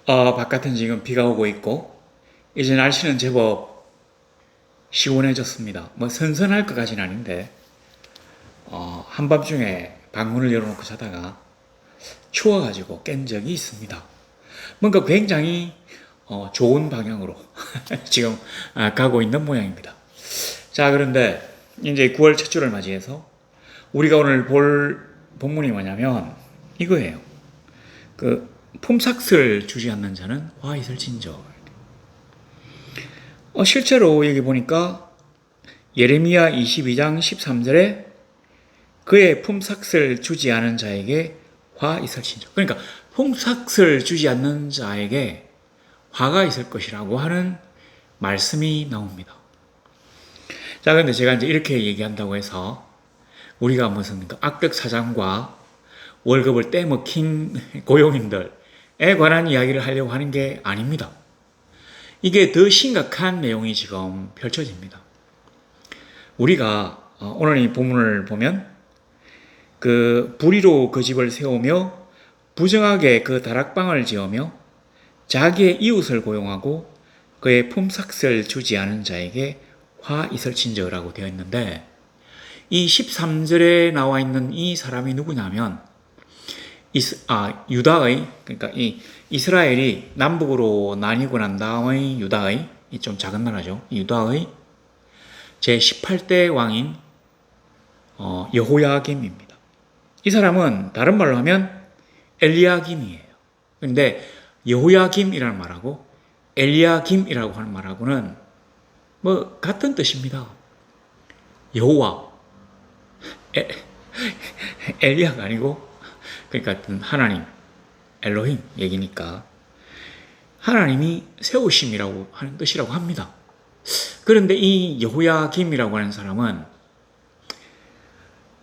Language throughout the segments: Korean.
바깥은 지금 비가 오고 있고, 이제 날씨는 제법 시원해졌습니다. 뭐 선선할 것까지는 아닌데, 한밤중에 방문을 열어놓고 자다가 추워가지고 깬 적이 있습니다. 뭔가 굉장히 좋은 방향으로 지금 가고 있는 모양입니다. 자, 그런데 이제 9월 첫 주를 맞이해서 우리가 오늘 볼 본문이 뭐냐면 이거예요. 그 품삯을 주지 않는 자는 화 있을진저. 실제로 여기 보니까 예레미야 22장 13절에 그의 품삯을 주지 않은 자에게 화 있을진저. 그러니까 품삯을 주지 않는 자에게 화가 있을 것이라고 하는 말씀이 나옵니다. 자, 그런데 제가 이제 이렇게 얘기한다고 해서 우리가 무슨 악덕 사장과 월급을 떼먹힌 고용인들에 관한 이야기를 하려고 하는 게 아닙니다. 이게 더 심각한 내용이 지금 펼쳐집니다. 우리가 오늘 이 본문을 보면 그 불의로 그 집을 세우며 부정하게 그 다락방을 지으며 자기의 이웃을 고용하고 그의 품삯을 주지 않은 자에게 화 있을진저라고 되어 있는데, 이 13절에 나와 있는 이 사람이 누구냐면 유다의, 그러니까 이 이스라엘이 남북으로 나뉘고 난 다음의 유다의, 이 좀 작은 나라죠, 유다의 제 18대 왕인 여호야김입니다. 이 사람은 다른 말로 하면 엘리야김이에요. 그런데 여호야김이라는 말하고 엘리야김이라고 하는 말하고는 뭐 같은 뜻입니다. 여호와, 엘리야가 아니고, 그러니까 하나님, 엘로힘 얘기니까 하나님이 세우심이라고 하는 뜻이라고 합니다. 그런데 이 여호야김이라고 하는 사람은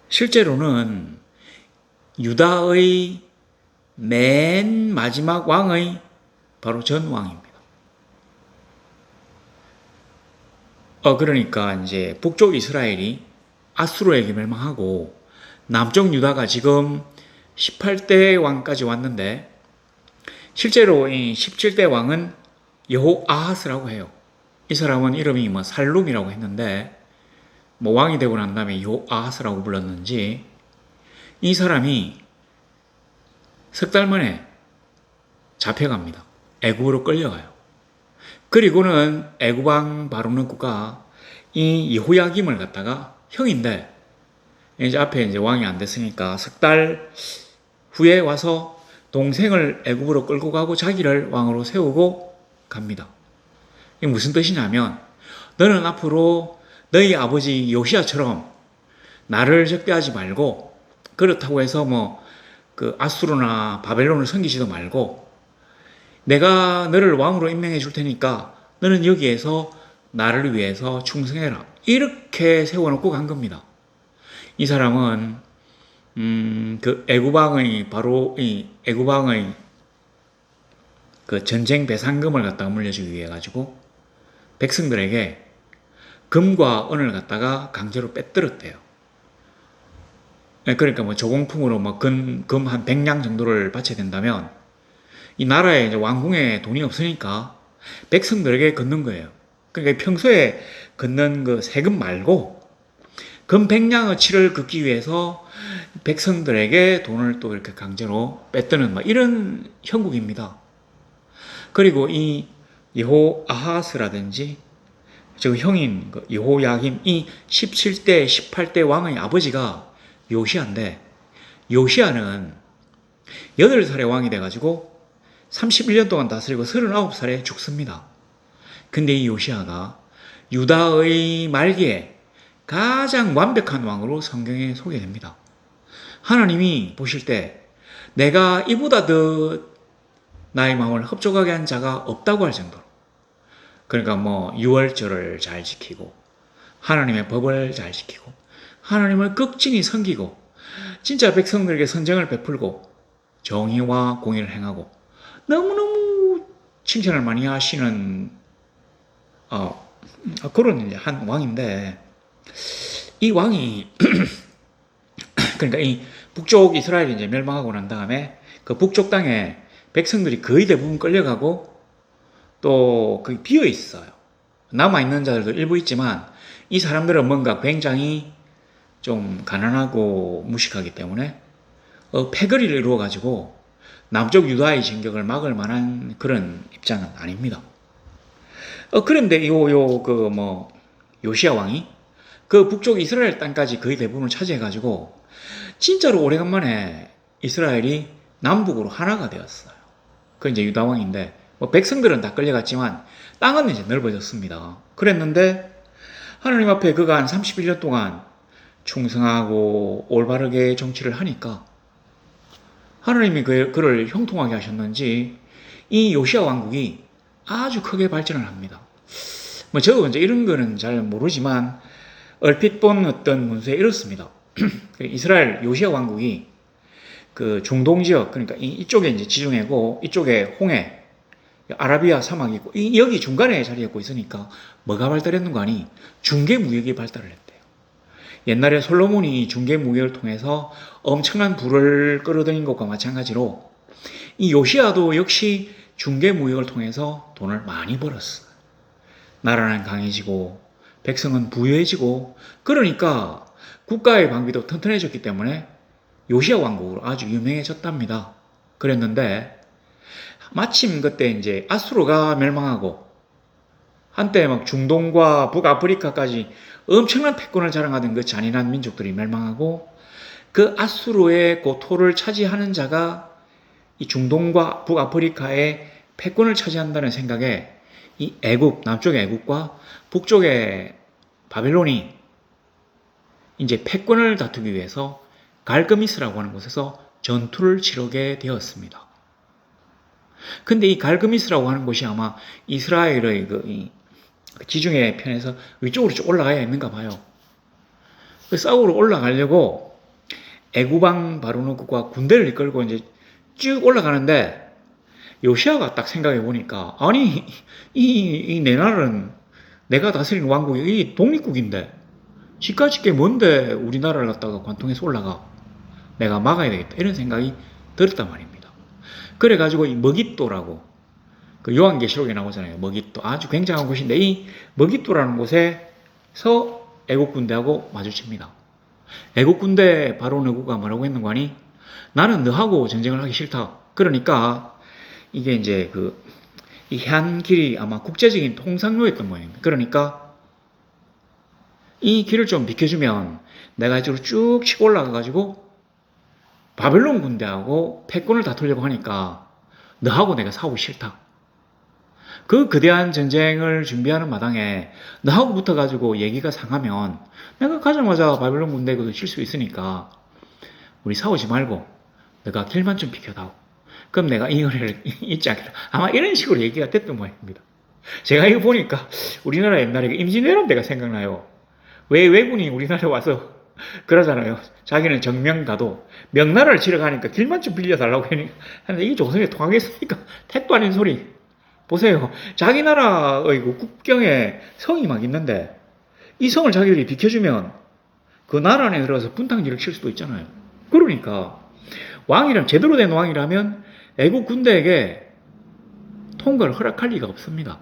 실제로는 유다의 맨 마지막 왕의 바로 전 왕입니다. 그러니까 이제 북쪽 이스라엘이 아수르에게 멸망하고 남쪽 유다가 지금 18대 왕까지 왔는데, 실제로 이 17대 왕은 여호아하스라고 해요. 이 사람은 이름이 뭐 살룸이라고 했는데, 뭐 왕이 되고 난 다음에 여호아하스라고 불렀는지, 이 사람이 석 달 만에 잡혀갑니다. 애굽으로 끌려가요. 그리고는 애굽 왕 바로느쿠가 이 여호야김을 갖다가 형인데, 이제 앞에 이제 왕이 안 됐으니까 석 달 후에 와서 동생을 애굽으로 끌고 가고 자기를 왕으로 세우고 갑니다. 이게 무슨 뜻이냐면, 너는 앞으로 너희 아버지 요시야처럼 나를 적대하지 말고, 그렇다고 해서 뭐 그 아수르나 바벨론을 섬기지도 말고, 내가 너를 왕으로 임명해 줄 테니까 너는 여기에서 나를 위해서 충성해라, 이렇게 세워놓고 간 겁니다. 이 사람은 그 애굽왕의 바로 이 애굽왕의 그 전쟁 배상금을 갖다가 물려주기 위해 가지고 백성들에게 금과 은을 갖다가 강제로 빼들었대요. 그러니까 뭐 조공품으로 뭐 금 한 100냥 정도를 바쳐야 된다면, 이 나라에 이제 왕궁에 돈이 없으니까 백성들에게 걷는 거예요. 그러니까 평소에 걷는 그 세금 말고 금 100냥어치를 걷기 위해서 백성들에게 돈을 또 이렇게 강제로 뺏드는 막 이런 형국입니다. 그리고 이 여호아하스라든지 저 형인 여호야김, 이 17대 18대 왕의 아버지가 요시야인데, 요시야는 8살에 왕이 돼가지고 31년 동안 다스리고 39살에 죽습니다. 근데 이 요시야가 유다의 말기에 가장 완벽한 왕으로 성경에 소개됩니다. 하나님이 보실 때 내가 이보다 더 나의 마음을 흡족하게 한 자가 없다고 할 정도로, 그러니까 뭐 유월절을 잘 지키고 하나님의 법을 잘 지키고 하나님을 극진히 섬기고 진짜 백성들에게 선정을 베풀고 정의와 공의를 행하고 너무너무 칭찬을 많이 하시는 그런 이제 한 왕인데, 이 왕이 그러니까 이 북쪽 이스라엘이 이제 멸망하고 난 다음에 그 북쪽 땅에 백성들이 거의 대부분 끌려가고 또 거의 비어 있어요. 남아있는 자들도 일부 있지만 이 사람들은 뭔가 굉장히 좀 가난하고 무식하기 때문에 패거리를 이루어가지고 남쪽 유다의 진격을 막을 만한 그런 입장은 아닙니다. 그런데 요시야 왕이 그 북쪽 이스라엘 땅까지 거의 대부분을 차지해가지고 진짜로 오래간만에 이스라엘이 남북으로 하나가 되었어요. 그 이제 유다 왕인데 백성들은 다 끌려갔지만 땅은 이제 넓어졌습니다. 그랬는데 하나님 앞에 그가 한 31년 동안 충성하고 올바르게 정치를 하니까 하나님이 그를 형통하게 하셨는지 이 요시야 왕국이 아주 크게 발전을 합니다. 저도 이제 이런 거는 잘 모르지만 얼핏 본 어떤 문서에 이렇습니다. 이스라엘 요시야 왕국이 그 중동 지역, 그러니까 이쪽에 이제 지중해고 이쪽에 홍해, 아라비아 사막이 있고 여기 중간에 자리했고 있으니까 뭐가 발달했는가 하니 중개 무역이 발달을 했대요. 옛날에 솔로몬이 중개 무역을 통해서 엄청난 부를 끌어들인 것과 마찬가지로 이 요시야도 역시 중개 무역을 통해서 돈을 많이 벌었어요. 나라는 강해지고 백성은 부유해지고 그러니까 국가의 방비도 튼튼해졌기 때문에 요시야 왕국으로 아주 유명해졌답니다. 그랬는데 마침 그때 이제 아수르가 멸망하고 한때 막 중동과 북아프리카까지 엄청난 패권을 자랑하던 그 잔인한 민족들이 멸망하고 그 아수르의 고토를 차지하는 자가 이 중동과 북아프리카의 패권을 차지한다는 생각에 이 남쪽의 애국과 북쪽의 바벨론이 이제 패권을 다투기 위해서 갈그미스라고 하는 곳에서 전투를 치르게 되었습니다. 근데 이 갈그미스라고 하는 곳이 아마 이스라엘의 그 지중해 편에서 위쪽으로 쭉 올라가야 있는가 봐요. 그 싸우러 올라가려고 애구방 바로누크가 군대를 이끌고 이제 쭉 올라가는데 요시야가 딱 생각해 보니까 아니 이 내 나라는 내가 다스리는 왕국이 이 독립국인데 집까지 게 뭔데 우리나라를 갖다가 관통해서 올라가 내가 막아야 되겠다 이런 생각이 들었단 말입니다. 그래가지고 이 머깃도라고 그 요한계시록에 나오잖아요. 머깃도 아주 굉장한 곳인데 이 머깃도라는 곳에서 애국 군대하고 마주칩니다. 애국 군대 바로누크가 뭐라고 했는가 하니 나는 너하고 전쟁을 하기 싫다. 그러니까 이게 이제 이 해안길이 아마 국제적인 통상로였던 모양입니다. 그러니까 이 길을 좀 비켜주면 내가 이쪽으로 쭉 치고 올라가가지고 바벨론 군대하고 패권을 다투려고 하니까 너하고 내가 싸우기 싫다. 그 거대한 전쟁을 준비하는 마당에 너하고 붙어가지고 얘기가 상하면 내가 가자마자 바벨론 군대에 칠 수 있으니까 우리 싸우지 말고 내가 길만 좀 비켜다오. 그럼 내가 이 은혜를 잊지 않겠다. 아마 이런 식으로 얘기가 됐던 모양입니다. 제가 이거 보니까 우리나라 옛날에 임진왜란 때가 생각나요. 왜 왜군이 우리나라에 와서 그러잖아요. 자기는 정명 가도 명나라를 치러 가니까 길만 좀 빌려달라고 하는데 이게 조선에 통하겠습니까? 택도 아닌 소리. 보세요. 자기 나라의 국경에 성이 막 있는데 이 성을 자기들이 비켜주면 그 나라 안에 들어가서 분탕질을 칠 수도 있잖아요. 그러니까 왕이라면 제대로 된 왕이라면 애국 군대에게 통과를 허락할 리가 없습니다.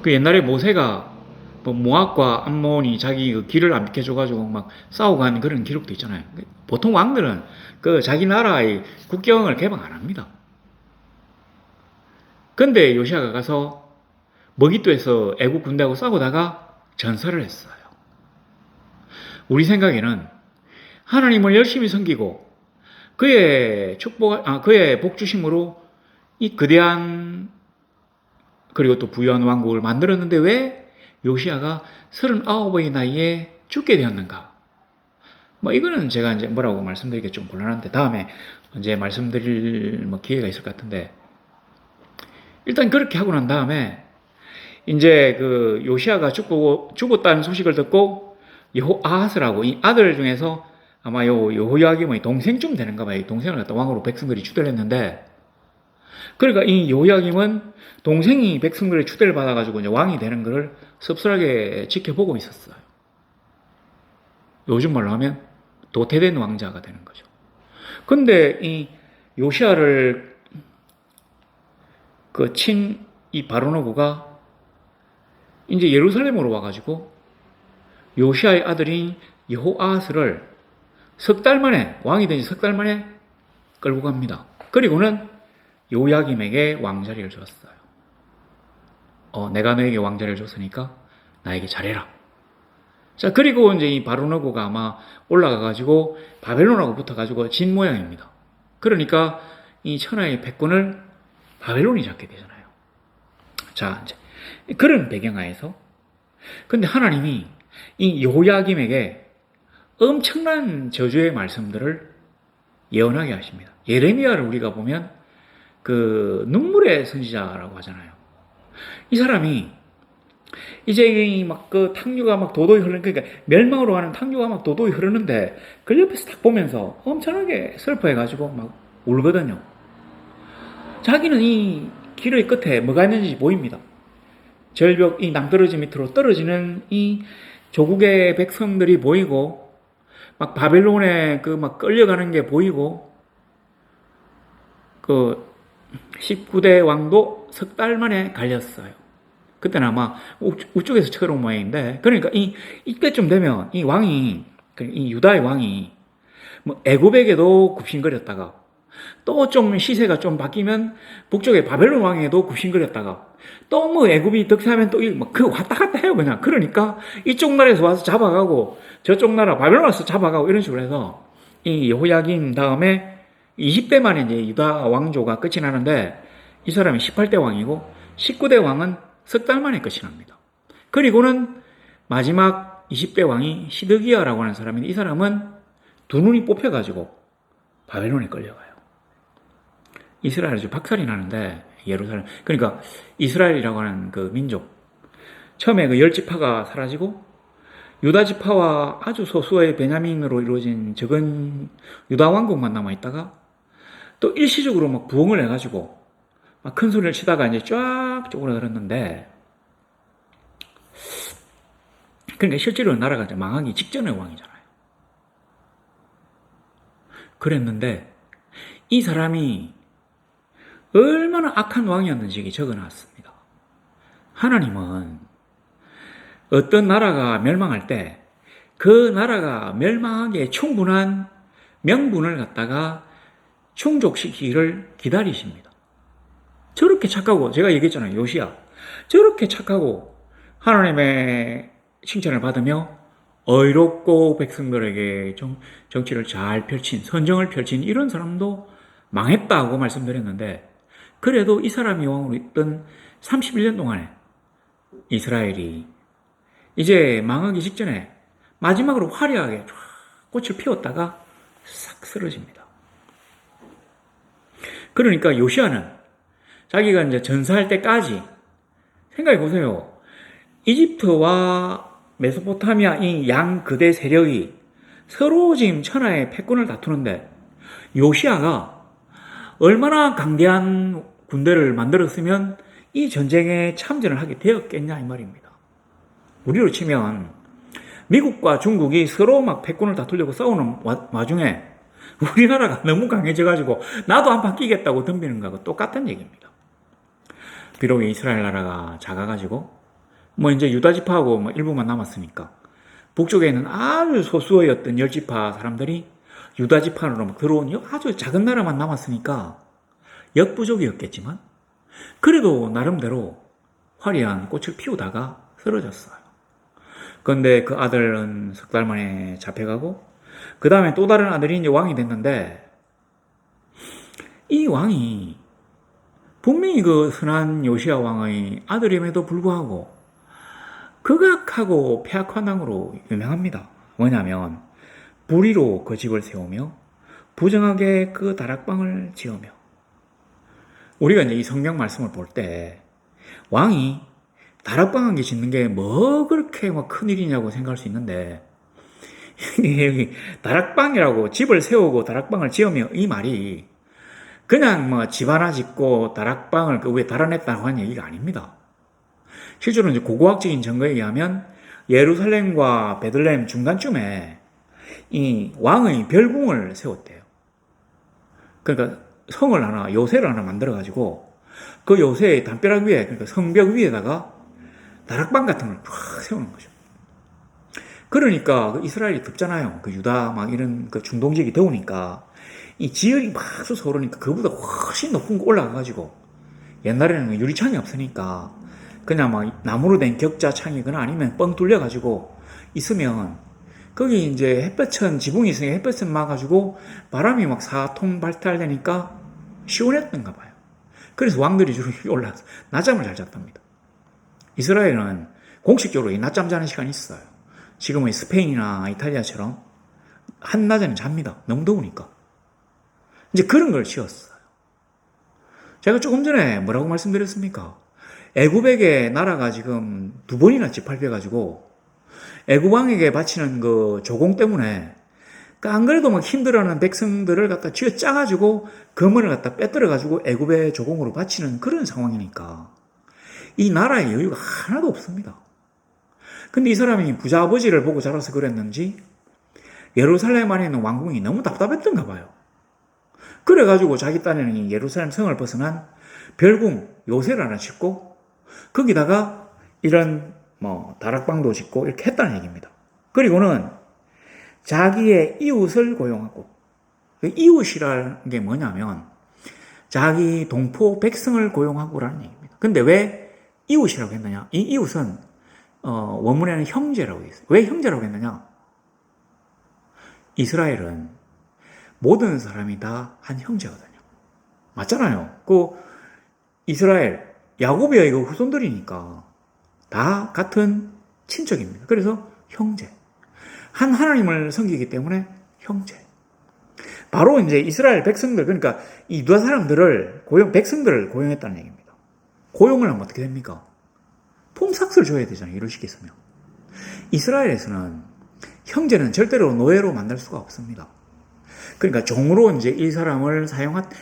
그 옛날에 모세가 모압과 암몬이 자기 그 길을 안 비켜줘가지고 막 싸우고 하는 그런 기록도 있잖아요. 보통 왕들은 그 자기 나라의 국경을 개방 안 합니다. 근데 요시야가 가서 머깃도에서 애국 군대하고 싸우다가 전설을 했어요. 우리 생각에는 하나님을 열심히 섬기고 그의 그의 복주심으로 이 거대한 그리고 또 부유한 왕국을 만들었는데 왜 요시야가 39의 나이에 죽게 되었는가? 이거는 제가 이제 뭐라고 말씀드리기 좀 곤란한데 다음에 언제 말씀드릴 기회가 있을 것 같은데 일단 그렇게 하고 난 다음에 이제 그 요시야가 죽었다는 소식을 듣고 여호아하스라고 이 아들 중에서 아마 여호야김의 동생쯤 되는가 봐요. 동생을 갖다 왕으로 백성들이 추대를 했는데 그러니까 이 여호야김은 동생이 백성들의 추대를 받아가지고 이제 왕이 되는 것을 섭섭하게 지켜보고 있었어요. 요즘 말로 하면 도태된 왕자가 되는 거죠. 근데 이 요시아를 그 친 이 바로노고가 이제 예루살렘으로 와가지고 요시아의 아들인 여호아스를 석 달 만에, 왕이 된 지 석 달 만에 끌고 갑니다. 그리고는 요야김에게 왕자리를 줬어요. 내가 너에게 왕자리를 줬으니까 나에게 잘해라. 자, 그리고 이제 이 바로노고가 아마 올라가가지고 바벨론하고 붙어가지고 진 모양입니다. 그러니까 이 천하의 패권을 바벨론이 잡게 되잖아요. 자, 이제 그런 배경하에서 근데 하나님이 이 요야김에게 엄청난 저주의 말씀들을 예언하게 하십니다. 예레미야를 우리가 보면 그 눈물의 선지자라고 하잖아요. 이 사람이 이제 막 그 탕류가 막 도도히 흐르는, 그러니까 멸망으로 가는 탕류가 막 도도히 흐르는데 그걸 옆에서 딱 보면서 엄청나게 슬퍼해가지고 막 울거든요. 자기는 이 길의 끝에 뭐가 있는지 보입니다. 절벽, 이 낭떠러지 밑으로 떨어지는 이 조국의 백성들이 보이고, 막 바벨론에 그 막 끌려가는 게 보이고, 그 19대 왕도 석 달 만에 갈렸어요. 그때는 아마 우쪽에서 쳐온 모양인데, 그러니까 이때쯤 되면 이 왕이, 이 유다의 왕이 뭐 애굽에게도 굽신거렸다가 또 좀 시세가 좀 바뀌면 북쪽의 바벨론 왕에도 굽신거렸다가 또 뭐 애굽이 득세하면 또 그 왔다 갔다 해요 그냥. 그러니까 이쪽 나라에서 와서 잡아가고 저쪽 나라 바벨론 와서 잡아가고 이런 식으로 해서 이 여호야김 다음에 20대 만에 이제 유다 왕조가 끝이 나는데 이 사람이 18대 왕이고 19대 왕은 석 달 만에 끝이 납니다. 그리고는 마지막 20대 왕이 시드기야라고 하는 사람인데 이 사람은 두 눈이 뽑혀가지고 바벨론에 끌려가요. 이스라엘에서 박살이 나는데 예루살렘, 그러니까 이스라엘이라고 하는 그 민족, 처음에 그 10지파가 사라지고 유다 지파와 아주 소수의 베냐민으로 이루어진 적은 유다 왕국만 남아있다가 또 일시적으로 막 부흥을 해가지고 막 큰 소리를 치다가 이제 쫙 쪼그라들었는데, 그러니까 실제로 나라가 이제 망하기 직전의 왕이잖아요. 그랬는데 이 사람이 얼마나 악한 왕이었는지 적어놨습니다. 하나님은 어떤 나라가 멸망할 때 그 나라가 멸망하기에 충분한 명분을 갖다가 충족시키기를 기다리십니다. 저렇게 착하고, 제가 얘기했잖아요. 요시야. 저렇게 착하고 하나님의 칭찬을 받으며 의롭고 백성들에게 정치를 잘 펼친, 선정을 펼친 이런 사람도 망했다고 말씀드렸는데, 그래도 이 사람이 왕으로 있던 31년 동안에 이스라엘이 이제 망하기 직전에 마지막으로 화려하게 꽃을 피웠다가 싹 쓰러집니다. 그러니까 요시아는 자기가 이제 전사할 때까지 생각해 보세요. 이집트와 메소포타미아 이 양거대 세력이 서로 지금 천하의 패권을 다투는데 요시아가 얼마나 강대한 군대를 만들었으면 이 전쟁에 참전을 하게 되었겠냐 이 말입니다. 우리로 치면 미국과 중국이 서로 막 패권을 다투려고 싸우는 와중에 우리나라가 너무 강해져가지고 나도 한판 끼겠다고 덤비는 거하고 똑같은 얘기입니다. 비록 이스라엘 나라가 작아가지고 뭐 이제 유다 지파하고 뭐 일부만 남았으니까 북쪽에 있는 아주 소수의 어떤 열지파 사람들이 유다 지파로 막 들어온 아주 작은 나라만 남았으니까 역부족이었겠지만 그래도 나름대로 화려한 꽃을 피우다가 쓰러졌어요. 그런데 그 아들은 석 달 만에 잡혀가고 그 다음에 또 다른 아들이 이제 왕이 됐는데 이 왕이 분명히 그 선한 요시야 왕의 아들임에도 불구하고 극악하고 폐악한 왕으로 유명합니다. 뭐냐면 불의로 그 집을 세우며 부정하게 그 다락방을 지으며, 우리가 이제 이 성경 말씀을 볼 때 왕이 다락방 한 개 짓는 게 뭐 그렇게 뭐 큰일이냐고 생각할 수 있는데 여기 다락방이라고 집을 세우고 다락방을 지으며 이 말이 그냥 뭐 집 하나 짓고 다락방을 그 위에 달아냈다고 하는 얘기가 아닙니다. 실제로 이제 고고학적인 증거에 의하면 예루살렘과 베들레헴 중간쯤에 이 왕의 별궁을 세웠대요. 그러니까 성을 하나, 요새를 하나 만들어가지고 그 요새의 담벼락 위에, 그러니까 성벽 위에다가 다락방 같은 걸 쫙 세우는 거죠. 그러니까 그 이스라엘이 덥잖아요. 그 유다 막 이런 그 중동 지역이 더우니까 이 지열이 막 솟아오르니까 그보다 훨씬 높은 거 올라가가지고 옛날에는 유리창이 없으니까 그냥 막 나무로 된 격자 창이거나 아니면 뻥 뚫려가지고 있으면 거기 이제 햇볕은 지붕이 있으니까 햇볕은 막아가지고 바람이 막 사통 발달되니까 시원했던가 봐요. 그래서 왕들이 주로 올라서 낮잠을 잘 잤답니다. 이스라엘은 공식적으로 이 낮잠 자는 시간이 있어요. 지금의 스페인이나 이탈리아처럼 한낮에는 잡니다. 너무 더우니까. 이제 그런 걸 지었어요. 제가 조금 전에 뭐라고 말씀드렸습니까? 애굽에게 나라가 지금 2번이나 짓밟혀가지고 애굽 왕에게 바치는 그 조공 때문에 안 그래도 막 힘들어하는 백성들을 갖다 쥐어 짜가지고 금을 갖다 빼들어가지고 애굽의 조공으로 바치는 그런 상황이니까 이 나라의 여유가 하나도 없습니다. 근데 이 사람이 부자 아버지를 보고 자라서 그랬는지 예루살렘 안에 있는 왕궁이 너무 답답했던가 봐요. 그래가지고 자기 딴에는 이 예루살렘 성을 벗어난 별궁 요새를 하나 짓고 거기다가 이런 뭐 다락방도 짓고 이렇게 했다는 얘기입니다. 그리고는 자기의 이웃을 고용하고, 이웃이라는 게 뭐냐면 자기 동포 백성을 고용하고라는 얘기입니다. 근데 왜 이웃이라고 했느냐? 이 이웃은 원문에는 형제라고 되어 있어요. 왜 형제라고 했느냐? 이스라엘은 모든 사람이 다 한 형제거든요. 맞잖아요. 그 이스라엘 야곱의 그 후손들이니까 다 같은 친척입니다. 그래서 형제. 한 하나님을 섬기기 때문에 형제. 바로 이제 이스라엘 백성들, 그러니까 이 유다 사람들을 백성들을 고용했다는 얘기입니다. 고용을 하면 어떻게 됩니까? 품삯을 줘야 되잖아요. 이런 식이 있으면. 이스라엘에서는 형제는 절대로 노예로 만날 수가 없습니다. 그러니까 종으로 이제 이 사람을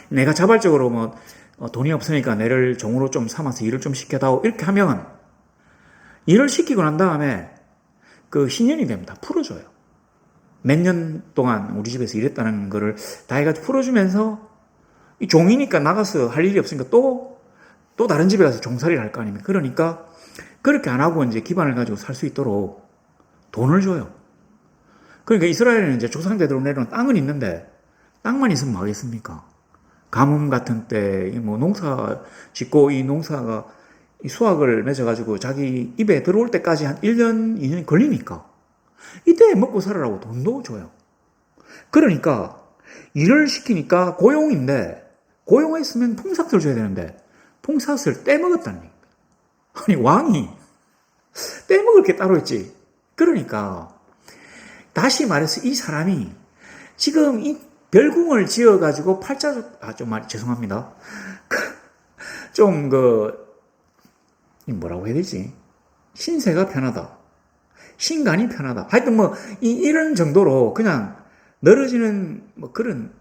내가 자발적으로 뭐 돈이 없으니까 내를 종으로 좀 삼아서 일을 좀 시켜다오 이렇게 하면 일을 시키고 난 다음에 그 신년이 됩니다. 풀어줘요. 몇 년 동안 우리 집에서 일했다는 거를 다 해가지고 풀어주면서 이 종이니까 나가서 할 일이 없으니까 또 다른 집에 가서 종살이를 할 거 아닙니까? 그러니까 그렇게 안 하고 이제 기반을 가지고 살 수 있도록 돈을 줘요. 그러니까 이스라엘에는 이제 조상대대로 내려온 땅은 있는데 땅만 있으면 뭐 하겠습니까? 가뭄 같은 때 뭐 농사 짓고 이 농사가 이 수확을 맺어가지고 자기 입에 들어올 때까지 한 1년, 2년이 걸리니까 이때 먹고 살으라고 돈도 줘요. 그러니까 일을 시키니까 고용인데 고용했으면 품삯을 줘야 되는데 품삯을 떼먹었다는 얘기입니다. 아니 왕이 떼먹을 게 따로 있지. 그러니까 다시 말해서 이 사람이 지금 이 별궁을 지어가지고 죄송합니다. 뭐라고 해야 되지? 신세가 편하다. 신간이 편하다. 하여튼 이런 정도로 그냥 늘어지는 그런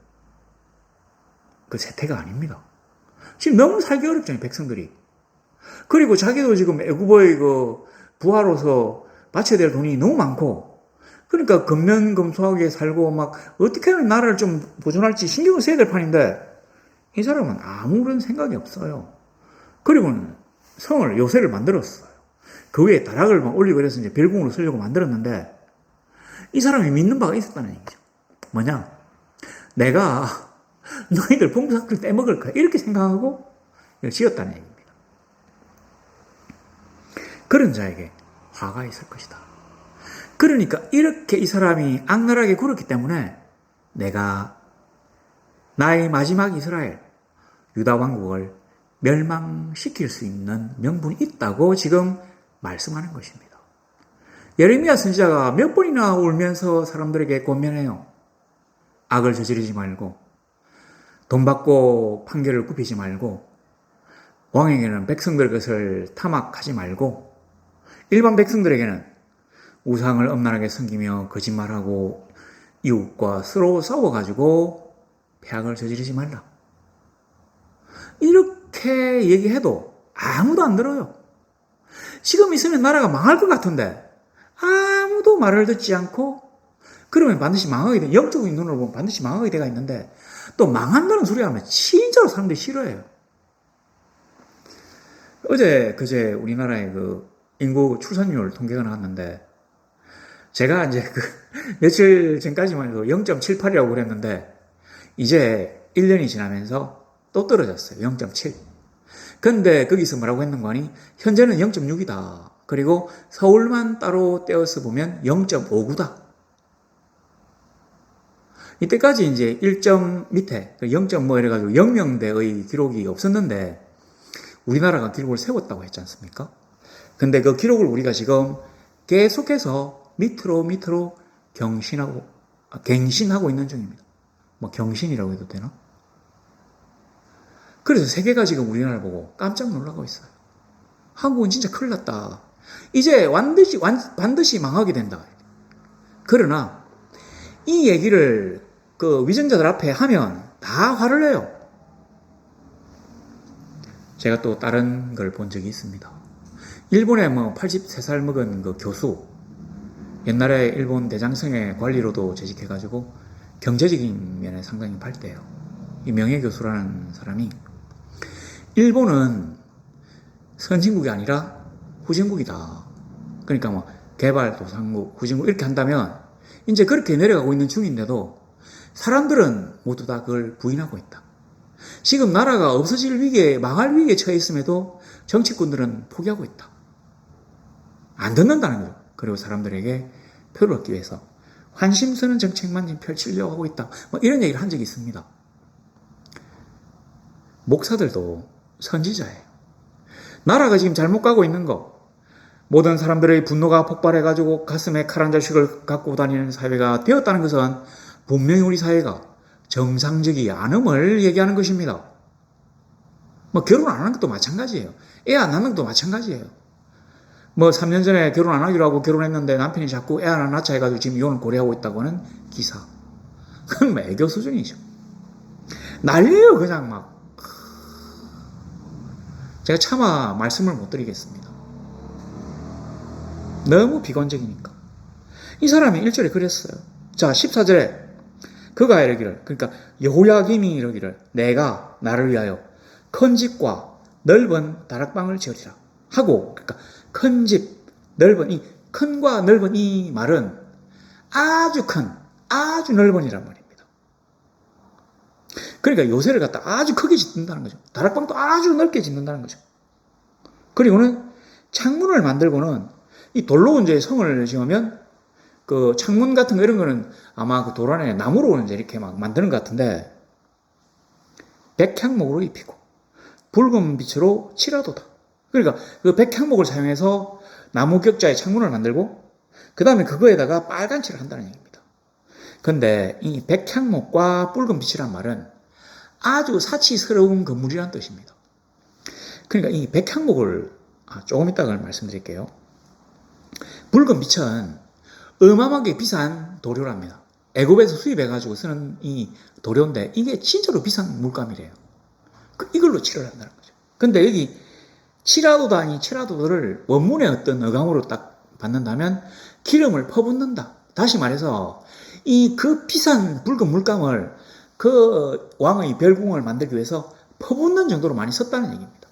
그 세태가 아닙니다. 지금 너무 살기 어렵잖아요, 백성들이. 그리고 자기도 지금 애굽의 그 부하로서 바쳐야 될 돈이 너무 많고, 그러니까 근면금소하게 살고 막 어떻게 하면 나라를 좀 보존할지 신경을 써야 될 판인데 이 사람은 아무런 생각이 없어요. 그리고는 성을 요새를 만들었어요. 그 위에 다락을 막 올리고 그래서 이제 별궁으로 쓰려고 만들었는데 이 사람이 믿는 바가 있었다는 얘기죠. 뭐냐? 내가 너희들 품삯을 떼먹을 거야. 이렇게 생각하고 지었다는 얘기입니다. 그런 자에게 화가 있을 것이다. 그러니까 이렇게 이 사람이 악랄하게 굴었기 때문에 내가 나의 마지막 이스라엘 유다 왕국을 멸망시킬 수 있는 명분이 있다고 지금 말씀하는 것입니다. 예레미야 선지자가 몇 번이나 울면서 사람들에게 권면해요. 악을 저지르지 말고 돈 받고 판결을 굽히지 말고 왕에게는 백성들 것을 탐악하지 말고 일반 백성들에게는 우상을 엄란하게 섬기며 거짓말하고 이웃과 서로 싸워가지고 폐악을 저지르지 말라. 이렇게 얘기해도 아무도 안 들어요. 지금 있으면 나라가 망할 것 같은데 아무도 말을 듣지 않고 그러면 반드시 망하게 돼. 영적인 눈으로 보면 반드시 망하게 돼가 있는데 또 망한다는 소리 하면 진짜로 사람들이 싫어해요. 그제 우리나라의 그 인구 출산율 통계가 나왔는데, 제가 이제 며칠 전까지만 해도 0.78이라고 그랬는데, 이제 1년이 지나면서 또 떨어졌어요. 0.7. 근데 거기서 뭐라고 했는가 하니, 현재는 0.6이다. 그리고 서울만 따로 떼어서 보면 0.59다. 이때까지 이제 1점 밑에, 0. 뭐 이래가지고 0명대의 기록이 없었는데, 우리나라가 기록을 세웠다고 했지 않습니까? 근데 그 기록을 우리가 지금 계속해서 밑으로 갱신하고 있는 중입니다. 뭐 경신이라고 해도 되나? 그래서 세계가 지금 우리나라를 보고 깜짝 놀라고 있어요. 한국은 진짜 큰일 났다. 이제 반드시 망하게 된다. 그러나 이 얘기를 그 위정자들 앞에 하면 다 화를 내요. 제가 또 다른 걸 본 적이 있습니다. 일본에 뭐 83살 먹은 그 교수, 옛날에 일본 대장성의 관리로도 재직해가지고 경제적인 면에 상당히 밝대요. 이 명예교수라는 사람이, 일본은 선진국이 아니라 후진국이다. 그러니까 뭐 개발도상국, 후진국 이렇게 한다면 이제 그렇게 내려가고 있는 중인데도 사람들은 모두 다 그걸 부인하고 있다. 지금 나라가 없어질 위기에, 망할 위기에 처해 있음에도 정치꾼들은 포기하고 있다. 안 듣는다는 거죠. 그리고 사람들에게 표를 얻기 위해서 환심스러운 정책만 지금 펼치려고 하고 있다. 뭐 이런 얘기를 한 적이 있습니다. 목사들도 선지자예요. 나라가 지금 잘못 가고 있는 거, 모든 사람들의 분노가 폭발해가지고 가슴에 칼 한 자씩을 갖고 다니는 사회가 되었다는 것은 분명히 우리 사회가 정상적이 않음을 얘기하는 것입니다. 뭐 결혼 안 하는 것도 마찬가지예요. 애 안 낳는 것도 마찬가지예요. 뭐 3년 전에 결혼 안 하기로 하고 결혼했는데 남편이 자꾸 애 하나 낳자 해가지고 지금 이혼을 고려하고 있다고 하는 기사. 그건 뭐 애교 수준이죠. 난리예요, 그냥 막. 제가 차마 말씀을 못 드리겠습니다. 너무 비관적이니까. 이 사람이 1절에 그랬어요. 자, 14절에 그가 이러기를, 그러니까 여호야김이 이러기를, 내가 나를 위하여 큰 집과 넓은 다락방을 지으리라 하고, 그러니까 큰 집, 넓은, 이 큰과 넓은 이 말은 아주 큰, 아주 넓은이란 말입니다. 그러니까 요새를 갖다 아주 크게 짓는다는 거죠. 다락방도 아주 넓게 짓는다는 거죠. 그리고는 창문을 만들고는 이 돌로 이제 성을 지으면 그 창문 같은 거 이런 거는 아마 그 돌 안에 나무로 이제 이렇게 막 만드는 것 같은데, 백향목으로 입히고 붉은 빛으로 칠하도다. 그러니까 그 백향목을 사용해서 나무 격자의 창문을 만들고 그 다음에 그거에다가 빨간 칠을 한다는 얘기입니다. 근데 이 백향목과 붉은 빛이란 말은 아주 사치스러운 건물이란 뜻입니다. 그러니까 이 백향목을 조금 이따가 말씀드릴게요. 붉은 빛은 어마어마하게 비싼 도료랍니다. 애굽에서 수입해가지고 쓰는 이 도료인데 이게 진짜로 비싼 물감이래요. 이걸로 칠을 한다는 거죠. 근데 여기 칠하도다니 칠하도를 원문의 어떤 어감으로 딱 받는다면 기름을 퍼붓는다. 다시 말해서 이 그 비싼 붉은 물감을 그 왕의 별궁을 만들기 위해서 퍼붓는 정도로 많이 썼다는 얘기입니다.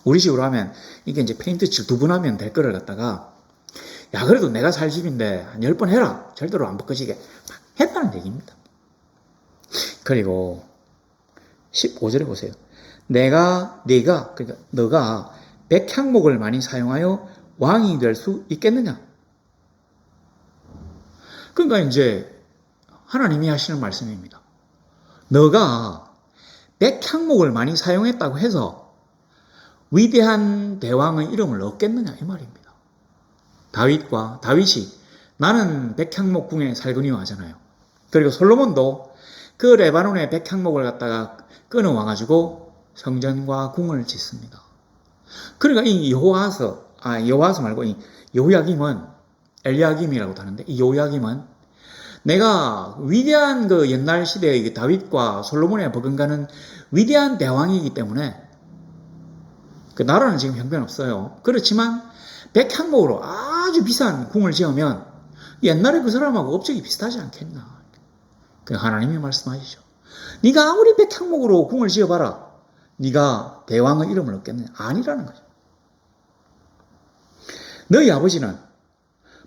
우리 식으로 하면 이게 이제 페인트 칠 2번 하면 될 거를 갖다가, 야, 그래도 내가 살 집인데 한 10번 해라. 절대로 안 벗겨지게 했다는 얘기입니다. 그리고 15절에 보세요. 네가, 그러니까 너가 백향목을 많이 사용하여 왕이 될 수 있겠느냐? 그러니까 이제 하나님이 하시는 말씀입니다. 너가 백향목을 많이 사용했다고 해서 위대한 대왕의 이름을 얻겠느냐 이 말입니다. 다윗이 나는 백향목 궁에 살거니와 하잖아요. 그리고 솔로몬도 그 레바논의 백향목을 갖다가 끊어 와가지고 성전과 궁을 짓습니다. 그러니까 이 여호와서 말고 이 여호야김은, 엘리야김이라고도 하는데, 이 여호야김은 내가 위대한 그 옛날 시대의 다윗과 솔로몬에 버금가는 위대한 대왕이기 때문에 그 나라는 지금 형편없어요. 그렇지만 백향목으로 아주 비싼 궁을 지으면 옛날에 그 사람하고 업적이 비슷하지 않겠나. 그 하나님이 말씀하시죠. 네가 아무리 백향목으로 궁을 지어봐라. 네가 대왕의 이름을 얻겠느냐? 아니라는 거죠. 너희 아버지는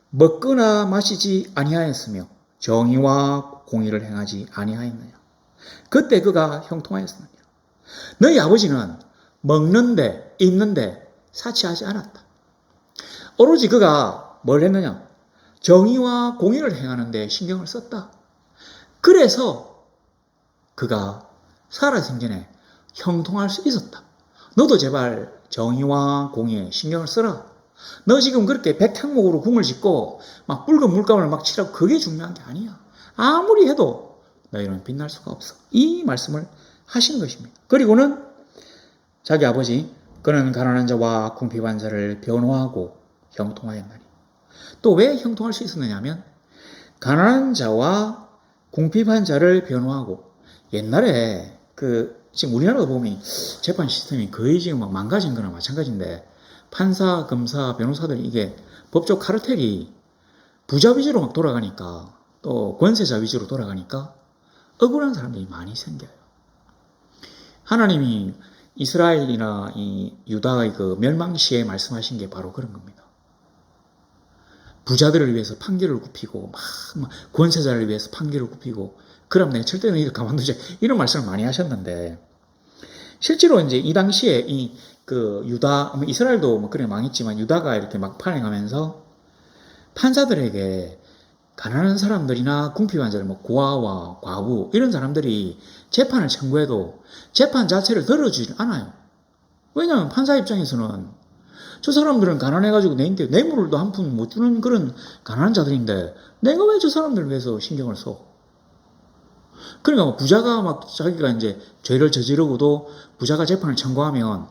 먹거나 마시지 아니하였으며 정의와 공의를 행하지 아니하였느냐? 그때 그가 형통하였느냐? 너희 아버지는 먹는데 입는데 사치하지 않았다. 오로지 그가 뭘 했느냐? 정의와 공의를 행하는 데 신경을 썼다. 그래서 그가 살아생전에 형통할 수 있었다. 너도 제발 정의와 공의에 신경을 써라. 너 지금 그렇게 백향목으로 궁을 짓고 막 붉은 물감을 막 칠하고 그게 중요한 게 아니야. 아무리 해도 너희는 빛날 수가 없어. 이 말씀을 하신 것입니다. 그리고는 자기 아버지 그는 가난한 자와 궁핍한 자를 변호하고 형통하였나니. 또 왜 형통할 수 있었느냐면 가난한 자와 궁핍한 자를 변호하고 옛날에 지금 우리나라도 보면 재판 시스템이 거의 지금 막 망가진 거나 마찬가지인데 판사, 검사, 변호사들 이게 법적 카르텔이 부자 위주로 막 돌아가니까 또 권세자 위주로 돌아가니까 억울한 사람들이 많이 생겨요. 하나님이 이스라엘이나 이 유다의 그 멸망시에 말씀하신 게 바로 그런 겁니다. 부자들을 위해서 판결을 굽히고 막 권세자를 위해서 판결을 굽히고 그럼 내가 절대 너희를 가만두지 이런 말씀을 많이 하셨는데 실제로 이제 이 당시에 그 유다 이스라엘도 뭐 그래 망했지만 유다가 이렇게 막 판행하면서 판사들에게 가난한 사람들이나 궁핍한 자들 뭐 고아와 과부 이런 사람들이 재판을 청구해도 재판 자체를 들어주지 않아요. 왜냐하면 판사 입장에서는 저 사람들은 가난해가지고 내인데 뇌물도 한 푼 못 주는 그런 가난한 자들인데 내가 왜 저 사람들을 위해서 신경을 써? 그러니까 부자가 막 자기가 이제 죄를 저지르고도 부자가 재판을 청구하면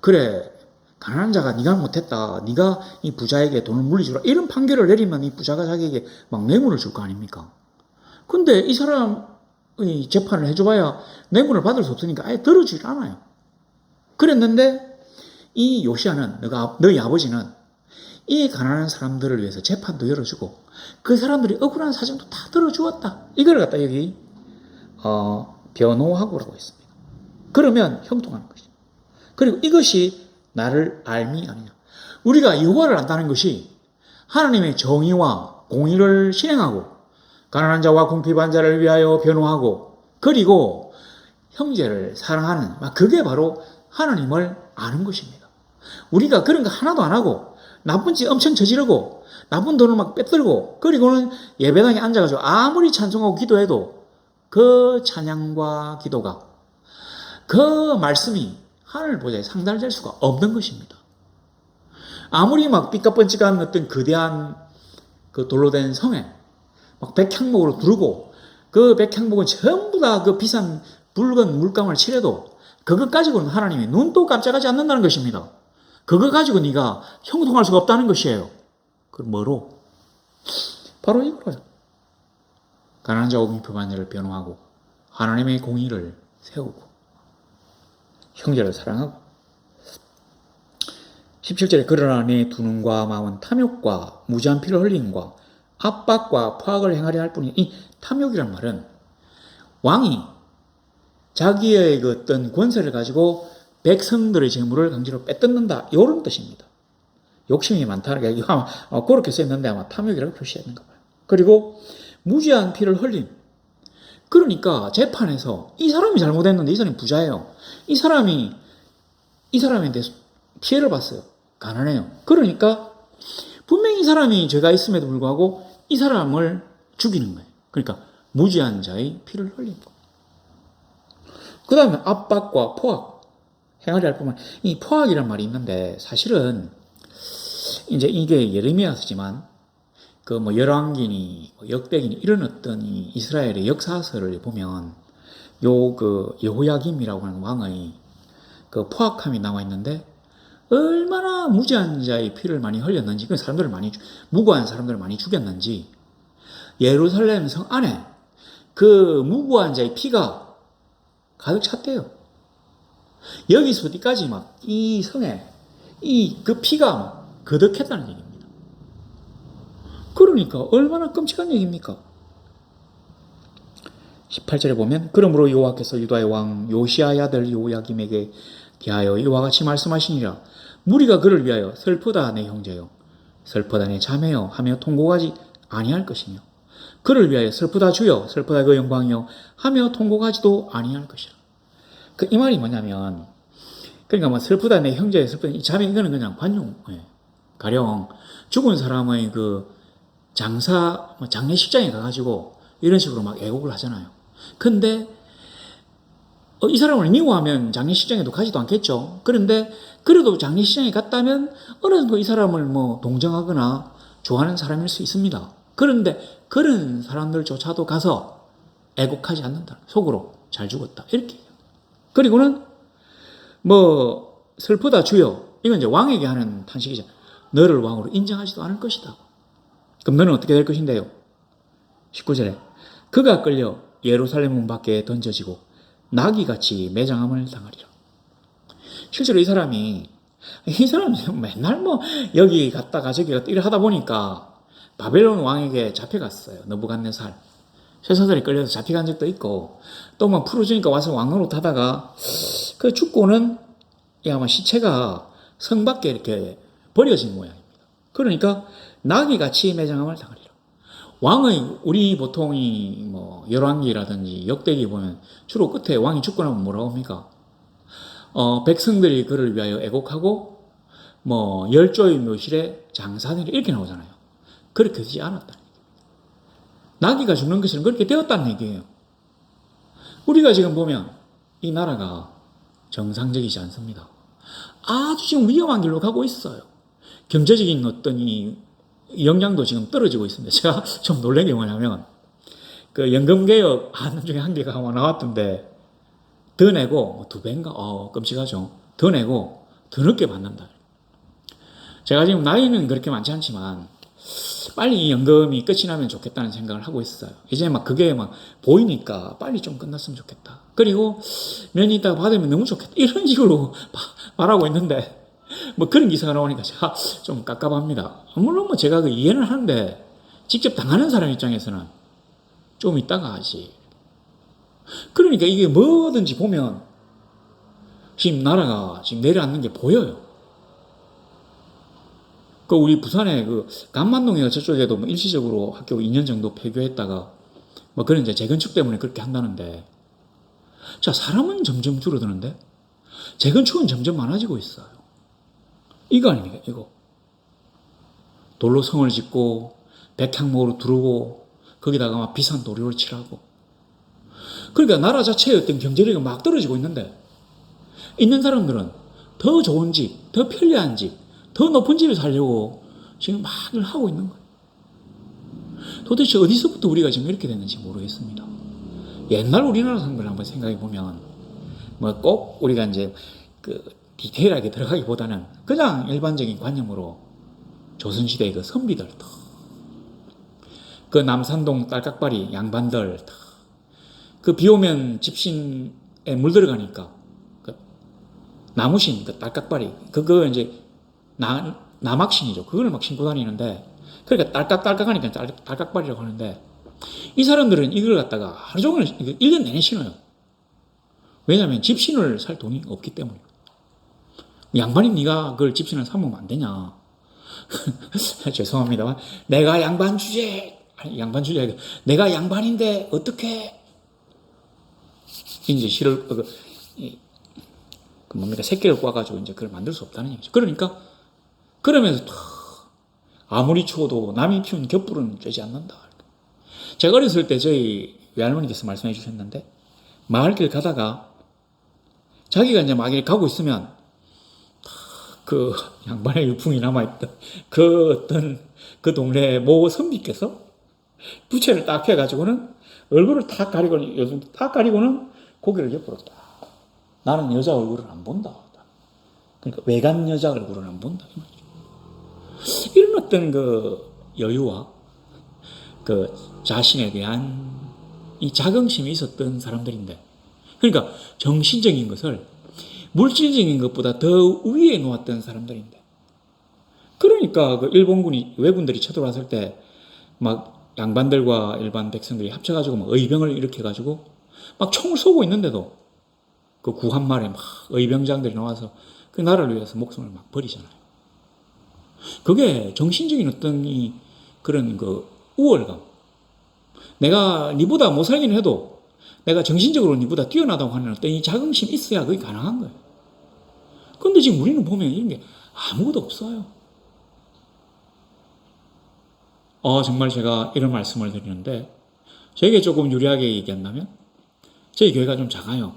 그래 가난한 자가 네가 못했다. 네가 이 부자에게 돈을 물리주라. 이런 판결을 내리면 이 부자가 자기에게 막 뇌물을 줄 거 아닙니까? 근데 이 사람의 재판을 해줘봐야 뇌물을 받을 수 없으니까 아예 들어주질 않아요. 그랬는데 이 요시아는 너희 아버지는 이 가난한 사람들을 위해서 재판도 열어주고 그 사람들이 억울한 사정도 다 들어주었다. 이걸 갖다 여기 변호하고라고 했습니다. 그러면 형통하는 것이죠. 그리고 이것이 나를 알미 아니냐. 우리가 여호와를 안다는 것이 하나님의 정의와 공의를 실행하고 가난한 자와 궁핍한 자를 위하여 변호하고 그리고 형제를 사랑하는 그게 바로 하나님을 아는 것입니다. 우리가 그런 거 하나도 안 하고 나쁜 짓 엄청 저지르고 나쁜 돈을 막 빼들고 그리고는 예배당에 앉아가지고 아무리 찬송하고 기도해도 그 찬양과 기도가 그 말씀이 하늘 보좌에 상달될 수가 없는 것입니다. 아무리 막 삐까뻔쩍한 어떤 거대한 그 돌로 된 성에 막 백향목으로 두르고 그 백향목은 전부 다 그 비싼 붉은 물감을 칠해도 그것 가지고는 하나님이 눈도 깜짝하지 않는다는 것입니다. 그거 가지고 네가 형통할 수가 없다는 것이에요. 그럼 뭐로? 바로 이거로요. 가난한 자와 궁핍한 자를 변호하고 하나님의 공의를 세우고 형제를 사랑하고 17절에 그러나 내 두 눈과 마음은 탐욕과 무지한 피를 흘림과 압박과 포악을 행하려 할 뿐이니 이 탐욕이란 말은 왕이 자기의 그 어떤 권세를 가지고 백성들의 재물을 강제로 빼뜯는다 이런 뜻입니다. 욕심이 많다는 게 아마 그렇게 썼는데 아마 탐욕이라고 표시했는가 봐요. 그리고 무지한 피를 흘림. 그러니까 재판에서 이 사람이 잘못했는데 이 사람이 부자예요. 이 사람에 대해서 피해를 봤어요. 가난해요. 그러니까 분명히 이 사람이 죄가 있음에도 불구하고 이 사람을 죽이는 거예요. 그러니까 무지한 자의 피를 흘린 거. 그 다음에 압박과 포악. 행하려 할 뿐만 이 포악이란 말이 있는데 사실은 이제 이게 예레미야서지만 그 뭐 열왕기니 역대기니 이런 어떤 이 이스라엘의 역사서를 보면 그 여호야김이라고 하는 왕의 그 포악함이 나와 있는데 얼마나 무지한 자의 피를 많이 흘렸는지 그 사람들을 무고한 사람들을 많이 죽였는지 예루살렘 성 안에 그 무고한 자의 피가 가득 찼대요. 여기서 어디까지 막 이 성에 그 피가 막 거득했다는 얘기입니다. 그러니까 얼마나 끔찍한 얘기입니까? 18절에 보면 그러므로 여호와께서 유다의 왕 요시아의 아들 요야김에게 대하여 이와 같이 말씀하시니라. 무리가 그를 위하여 슬프다 내 형제여, 슬프다 내 자매여 하며 통곡하지 아니할 것이며, 그를 위하여 슬프다 주여, 슬프다 그 영광이여 하며 통곡하지도 아니할 것이라. 이 말이 뭐냐면, 그러니까 뭐 슬프다 내 형제여, 슬프다 이 자매, 이거는 그냥 관용. 가령 죽은 사람의 그 장례식장에 가가지고 이런 식으로 막 애곡을 하잖아요. 근데 이 사람을 미워하면 장례식장에도 가지도 않겠죠. 그런데 그래도 장례식장에 갔다면 어느 정도 이 사람을 뭐 동정하거나 좋아하는 사람일 수 있습니다. 그런데 그런 사람들조차도 가서 애곡하지 않는다. 속으로 잘 죽었다. 이렇게. 그리고는 뭐 슬프다 주여. 이건 이제 왕에게 하는 탄식이죠. 너를 왕으로 인정하지도 않을 것이다. 그럼 너는 어떻게 될 것인데요? 19절에 그가 끌려 예루살렘 문 밖에 던져지고 나귀같이 매장함을 당하리라. 실제로 이 사람이 맨날 뭐 여기 갔다가 저기 갔다 이래 하다 보니까 바벨론 왕에게 잡혀갔어요. 느부갓네살. 쇠사슬에 끌려서 잡혀간 적도 있고, 또 뭐 풀어주니까 와서 왕노릇 하다가 그 죽고는 아마 시체가 성 밖에 이렇게 버려진 모양입니다. 그러니까 나귀같이 매장함을 당하리라. 왕의, 우리 보통 뭐 열왕기라든지 역대기 보면 주로 끝에 왕이 죽고 나면 뭐라고 합니까? 백성들이 그를 위하여 애곡하고 뭐 열조의 묘실에 장사들이 이렇게 나오잖아요. 그렇게 되지 않았다. 나귀가 죽는 것은 그렇게 되었다는 얘기예요. 우리가 지금 보면 이 나라가 정상적이지 않습니다. 아주 지금 위험한 길로 가고 있어요. 경제적인 어떤 이 역량도 지금 떨어지고 있습니다. 제가 좀 놀란 게 뭐냐면, 그 연금개혁 하는 중에 한 개가 아마 나왔던데, 더 내고, 2배인가? 끔찍하죠. 더 내고, 더 늦게 받는다. 제가 지금 나이는 그렇게 많지 않지만, 빨리 이 연금이 끝이 나면 좋겠다는 생각을 하고 있어요. 이제 막 그게 막 보이니까 빨리 좀 끝났으면 좋겠다. 그리고 몇 년 있다가 받으면 너무 좋겠다. 이런 식으로 말하고 있는데, 뭐 그런 기사가 나오니까 제가 좀 깝깝합니다. 물론 뭐 제가 그 이해는 하는데 직접 당하는 사람 입장에서는 좀 이따가 하지. 그러니까 이게 뭐든지 보면 지금 나라가 지금 내려앉는 게 보여요. 그 우리 부산에 그 간만동이가 저쪽에도 뭐 일시적으로 학교 2년 정도 폐교했다가 뭐 그런 이제 재건축 때문에 그렇게 한다는데, 자, 사람은 점점 줄어드는데 재건축은 점점 많아지고 있어요. 이거 아닙니까? 이거. 돌로 성을 짓고 백향목으로 두르고 거기다가 막 비싼 도료를 칠하고. 그러니까 나라 자체의 어떤 경제력이 막 떨어지고 있는데, 있는 사람들은 더 좋은 집, 더 편리한 집, 더 높은 집에 살려고 지금 막 하고 있는 거예요. 도대체 어디서부터 우리가 지금 이렇게 됐는지 모르겠습니다. 옛날 우리나라 사람들 한번 생각해 보면 뭐 꼭 우리가 이제 그 디테일하게 들어가기보다는 그냥 일반적인 관념으로 조선시대의 그 선비들, 그 남산동 딸깍바리 양반들, 그 비 오면 집신에 물 들어가니까 그 나무신 그 딸깍바리, 그거 이제 남학신이죠. 그걸 막 신고 다니는데, 그러니까 딸깍딸깍 하니까 딸깍바리라고 하는데, 이 사람들은 이걸 갖다가 하루 종일 1년 내내 신어요. 왜냐하면 집신을 살 돈이 없기 때문에. 양반이 네가 그걸 집신을 사면 안 되냐. 죄송합니다만, 내가 양반 주제, 아니 양반 주제, 내가 양반인데 어떻게 이제 실을 뭡니까, 새끼를 꽈가지고 이제 그걸 만들 수 없다는 얘기죠. 그러니까 그러면서 아무리 추워도 남이 피운 겹불은 쬐지 않는다. 제가 어렸을 때 저희 외할머니께서 말씀해 주셨는데, 마을길 가다가 자기가 이제 막 이렇게 가고 있으면 그 양반의 유풍이 남아있던 그 어떤 그 동네 모 선비께서 부채를 딱 펴가지고는 얼굴을 딱 가리고는, 요즘 딱 가리고는 고개를 옆으로 딱. 나는 여자 얼굴을 안 본다. 그러니까 외간 여자 얼굴을 안 본다. 이런 어떤 그 여유와 그 자신에 대한 이 자긍심이 있었던 사람들인데, 그러니까 정신적인 것을 물질적인 것보다 더 위에 놓았던 사람들인데, 그러니까 그 일본군이, 외군들이 쳐들어왔을 때 막 양반들과 일반 백성들이 합쳐가지고 막 의병을 일으켜가지고 막 총을 쏘고 있는데도 그 구한말에 막 의병장들이 나와서 그 나라를 위해서 목숨을 막 버리잖아요. 그게 정신적인 어떤 이 그런 그 우월감. 내가 니보다 못 살긴 해도 내가 정신적으로 니보다 뛰어나다고 하는 어떤 이 자긍심이 있어야 그게 가능한 거예요. 근데 지금 우리는 보면 이런 게 아무것도 없어요. 정말 제가 이런 말씀을 드리는데, 저에게 조금 유리하게 얘기한다면, 저희 교회가 좀 작아요.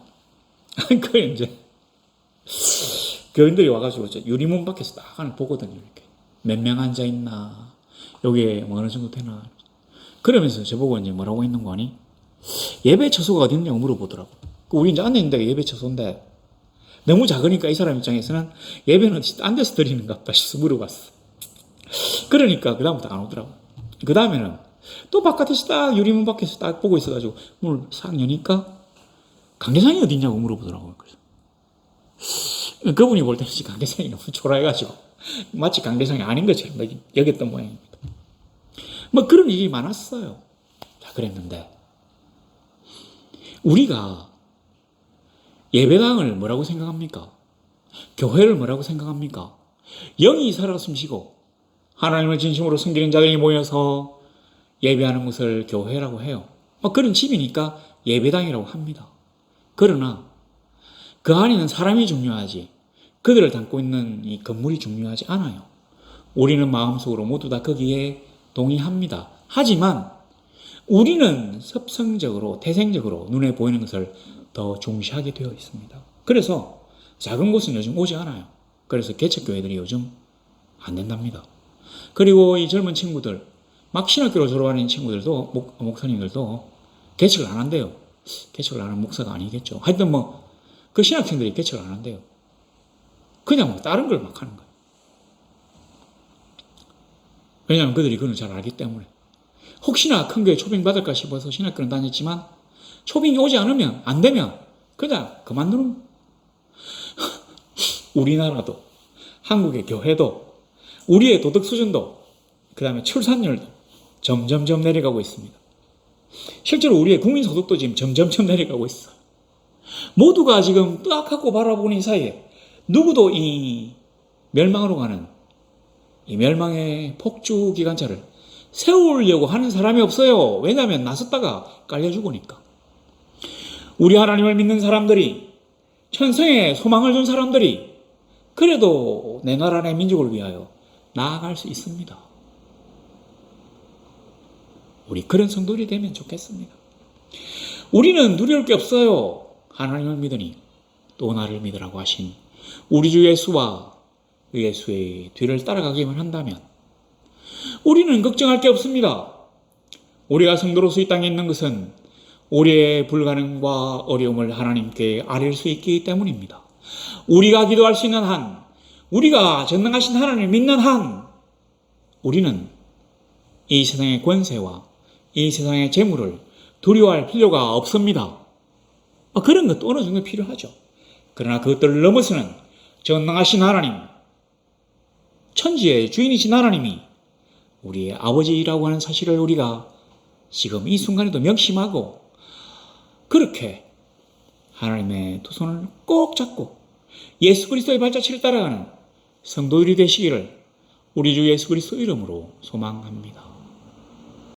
그 이제, 교인들이 와가지고 유리문 밖에서 딱 하나 보거든요. 이렇게. 몇 명 앉아있나, 여기에 뭐 어느 정도 되나. 그러면서 저보고 이제 뭐라고 있는 거 아니? 예배 처소가 어디 있냐고 물어보더라고. 우리 이제 앉아있는 데가 예배 처소인데, 너무 작으니까 이 사람 입장에서는 예배는 딴 데서 드리는가 보다 싶어서 물어봤어. 그러니까 그다음부터 안 오더라고. 그 다음에는 또 바깥에서 딱 유리문 밖에서 딱 보고 있어가지고 문을 싹 여니까 강대상이 어디 있냐고 물어보더라고요. 그래서 그분이 볼 때는 강대상이 너무 초라해가지고 마치 강대상이 아닌 것처럼 여겼던 모양입니다. 뭐 그런 일이 많았어요. 자, 그랬는데 우리가 예배당을 뭐라고 생각합니까? 교회를 뭐라고 생각합니까? 영이 살아 숨쉬고 하나님을 진심으로 섬기는 자들이 모여서 예배하는 것을 교회라고 해요. 그런 집이니까 예배당이라고 합니다. 그러나 그 안에는 사람이 중요하지 그들을 담고 있는 이 건물이 중요하지 않아요. 우리는 마음속으로 모두 다 거기에 동의합니다. 하지만 우리는 섭성적으로 태생적으로 눈에 보이는 것을 더 중시하게 되어 있습니다. 그래서 작은 곳은 요즘 오지 않아요. 그래서 개척교회들이 요즘 안 된답니다. 그리고 이 젊은 친구들, 막 신학교를 졸업하는 친구들도, 목사님들도 개척을 안 한대요. 개척을 안 하는 목사가 아니겠죠. 하여튼 그 신학생들이 개척을 안 한대요. 그냥 다른 걸 막 하는 거예요. 왜냐하면 그들이 그걸 잘 알기 때문에. 혹시나 큰 교회 초빙 받을까 싶어서 신학교는 다녔지만 초빙이 오지 않으면, 안 되면 그냥 그만두는 우리나라도, 한국의 교회도, 우리의 도덕 수준도, 그 다음에 출산율도 점점점 내려가고 있습니다. 실제로 우리의 국민소득도 지금 점점점 내려가고 있어요. 모두가 지금 뜨악하고 바라보는 이 사이에 누구도 이 멸망으로 가는 이 멸망의 폭주 기관차를 세우려고 하는 사람이 없어요. 왜냐하면 나섰다가 깔려 죽으니까. 우리 하나님을 믿는 사람들이, 천성에 소망을 준 사람들이 그래도 내 나라 내 민족을 위하여 나아갈 수 있습니다. 우리 그런 성도들이 되면 좋겠습니다. 우리는 두려울 게 없어요. 하나님을 믿으니 또 나를 믿으라고 하신 우리 주 예수와 예수의 뒤를 따라가기만 한다면 우리는 걱정할 게 없습니다. 우리가 성도로서 이 땅에 있는 것은 우리의 불가능과 어려움을 하나님께 아뢰을 수 있기 때문입니다. 우리가 기도할 수 있는 한, 우리가 전능하신 하나님을 믿는 한, 우리는 이 세상의 권세와 이 세상의 재물을 두려워할 필요가 없습니다. 그런 것도 어느 정도 필요하죠. 그러나 그것들을 넘어서는 전능하신 하나님, 천지의 주인이신 하나님이 우리의 아버지라고 하는 사실을 우리가 지금 이 순간에도 명심하고 그렇게 하나님의 두 손을 꼭 잡고 예수 그리스도의 발자취를 따라가는 성도들이 되시기를 우리 주 예수 그리스도 이름으로 소망합니다.